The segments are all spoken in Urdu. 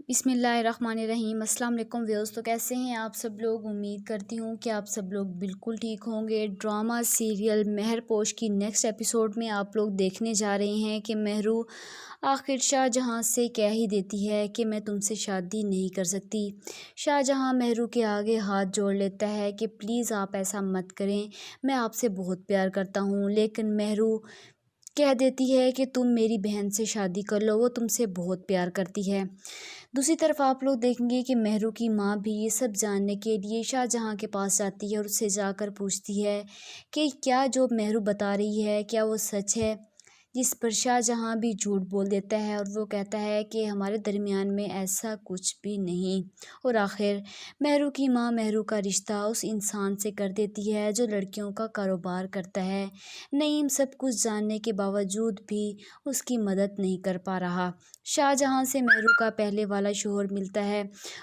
بسم اللہ الرحمن الرحیم۔ السلام علیکم ویوز، تو کیسے ہیں آپ سب لوگ؟ امید کرتی ہوں کہ آپ سب لوگ بالکل ٹھیک ہوں گے۔ ڈرامہ سیریل مہر پوش کی نیکسٹ ایپیسوڈ میں آپ لوگ دیکھنے جا رہے ہیں کہ مہرو آخر شاہ جہاں سے کہہ ہی دیتی ہے کہ میں تم سے شادی نہیں کر سکتی۔ شاہ جہاں مہرو کے آگے ہاتھ جوڑ لیتا ہے کہ پلیز آپ ایسا مت کریں، میں آپ سے بہت پیار کرتا ہوں، لیکن مہرو کہہ دیتی ہے کہ تم میری بہن سے شادی کر لو، وہ تم سے بہت پیار کرتی ہے۔ دوسری طرف آپ لوگ دیکھیں گے کہ مہرو کی ماں بھی یہ سب جاننے کے لیے شاہ جہاں کے پاس جاتی ہے اور اس سے جا کر پوچھتی ہے کہ کیا جو مہرو بتا رہی ہے کیا وہ سچ ہے، جس پر شاہ جہاں بھی جھوٹ بول دیتا ہے اور وہ کہتا ہے کہ ہمارے درمیان میں ایسا کچھ بھی نہیں۔ اور آخر مہرو کی ماں مہرو کا رشتہ اس انسان سے کر دیتی ہے جو لڑکیوں کا کاروبار کرتا ہے۔ نعیم سب کچھ جاننے کے باوجود بھی اس کی مدد نہیں کر پا رہا۔ شاہ جہاں سے مہرو کا پہلے والا شوہر ملتا ہے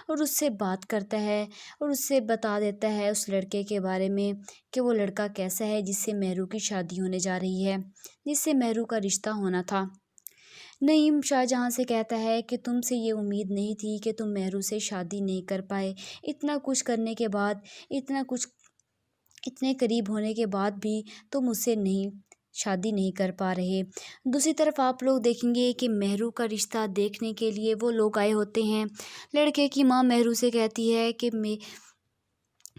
اور اس سے بات کرتا ہے اور اس سے بتا دیتا ہے اس لڑکے کے بارے میں کہ وہ لڑکا کیسا ہے جس سے مہرو کی شادی ہونے جا رہی ہے، جس سے مہرو کا رشتہ ہونا تھا۔ نعیم شاہ جہاں سے کہتا ہے کہ تم سے یہ امید نہیں تھی کہ تم مہرو سے شادی نہیں کر پائے، اتنا کچھ کرنے کے بعد، اتنے قریب ہونے کے بعد بھی تم اس سے شادی نہیں کر پا رہے۔ دوسری طرف آپ لوگ دیکھیں گے کہ مہرو کا رشتہ دیکھنے کے لیے وہ لوگ آئے ہوتے ہیں۔ لڑکے کی ماں مہرو سے کہتی ہے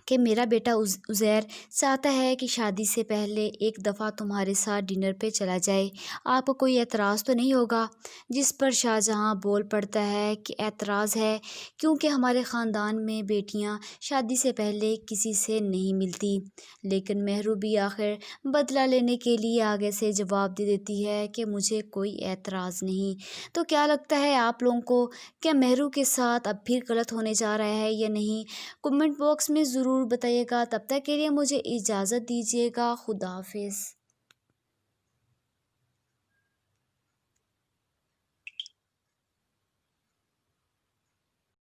کہ میرا بیٹا عزیر چاہتا ہے کہ شادی سے پہلے ایک دفعہ تمہارے ساتھ ڈنر پہ چلا جائے، آپ کو کوئی اعتراض تو نہیں ہوگا؟ جس پر شاہ جہاں بول پڑتا ہے کہ اعتراض ہے، کیونکہ ہمارے خاندان میں بیٹیاں شادی سے پہلے کسی سے نہیں ملتی۔ لیکن مہرو بھی آخر بدلہ لینے کے لیے آگے سے جواب دے دیتی ہے کہ مجھے کوئی اعتراض نہیں۔ تو کیا لگتا ہے آپ لوگوں کو، کیا مہرو کے ساتھ اب پھر غلط ہونے جا رہا ہے یا نہیں؟ کمنٹ باکس میں ضرور بتائیے گا۔ تب تک کے لیے مجھے اجازت دیجیے گا۔ خدا حافظ۔